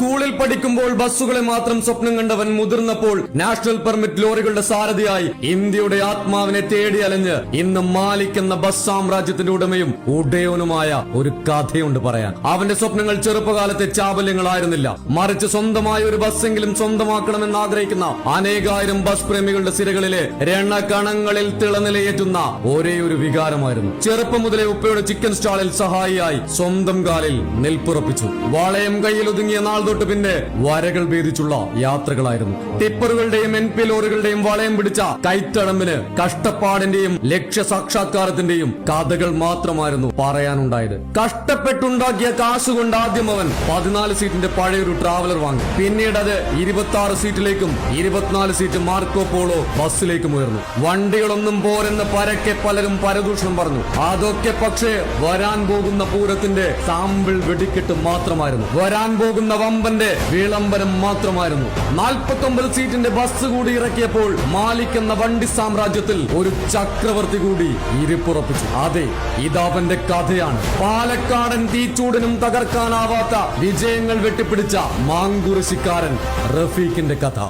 സ്കൂളിൽ പഠിക്കുമ്പോൾ ബസ്സുകളെ മാത്രം സ്വപ്നം കണ്ടവൻ മുതിർന്നപ്പോൾ നാഷണൽ പെർമിറ്റ് ലോറികളുടെ സാരഥിയായി ഇന്ത്യയുടെ ആത്മാവിനെ തേടി അലഞ്ഞ് ഇന്ന് മാലിക് എന്ന ബസ് സാമ്രാജ്യത്തിന്റെ ഉടമയും ഉടയവനുമായ ഒരു കഥയുണ്ട് പറയാൻ. അവന്റെ സ്വപ്നങ്ങൾ ചെറുപ്പകാലത്തെ ചാബല്യങ്ങളായിരുന്നില്ല, മറിച്ച് സ്വന്തമായ ഒരു ബസ്സെങ്കിലും സ്വന്തമാക്കണമെന്ന് ആഗ്രഹിക്കുന്ന അനേകായിരം ബസ് പ്രേമികളുടെ സിരകളിലെ രണകണങ്ങളിൽ തിളനിലയേറ്റുന്ന ഒരേ ഒരു വികാരമായിരുന്നു. ചെറുപ്പം മുതലേ ഉപ്പയുടെ ചിക്കൻ സ്റ്റാളിൽ സഹായിയായി സ്വന്തം കാലിൽ നിൽപ്പുറപ്പിച്ചു. വളയം കയ്യിൽ ഒതുങ്ങിയ നാൾ തൊട്ട് പിന്നെ വരകൾ ഭേദിച്ചുള്ള യാത്രകളായിരുന്നു. ടിപ്പറുകളുടെയും NP ലോറികളുടെയും വളയം പിടിച്ച കൈത്തടമ്പിന് കഷ്ടപ്പാടിന്റെയും ലക്ഷ്യ സാക്ഷാത്കാരത്തിന്റെയും കഥകൾ മാത്രമായിരുന്നു പറയാനുണ്ടായത്. കഷ്ടപ്പെട്ടുണ്ടാക്കിയ കാശുകൊണ്ട് ആദ്യം അവൻ 14 സീറ്റിന്റെ പഴയൊരു ട്രാവലർ വാങ്ങി. പിന്നീട് അത് 26 സീറ്റിലേക്കും 24 സീറ്റ് മാർക്കോ പോളോ ബസ്സിലേക്കും ഉയർന്നു. വണ്ടികളൊന്നും പോരെന്ന് പരക്കെ പലരും പരദൂഷണം പറഞ്ഞു. അതൊക്കെ പക്ഷേ വരാൻ പോകുന്ന പൂരത്തിന്റെ സാമ്പിൾ വെടിക്കെട്ട് മാത്രമായിരുന്നു. വരാൻ പോകുന്ന വമ്പന്റെ വിളംബരം മാത്രമായിരുന്നു. 49 സീറ്റിന്റെ ബസ് കൂടി ഇറക്കിയപ്പോൾ മാലിക് എന്ന വണ്ടി സാമ്രാജ്യത്തിൽ ഒരു ചക്രവർത്തി കൂടി ഇരിപ്പുറപ്പിച്ചു. അതെ, ഇതവന്റെ കഥയാണ്. പാലക്കാടൻ തീച്ചൂടിനും തകർക്കാനാവാത്ത വിജയങ്ങൾ വെട്ടിപ്പിടിച്ച മാങ്കുറിശിക്കാരൻ റഫീഖിന്റെ കഥ.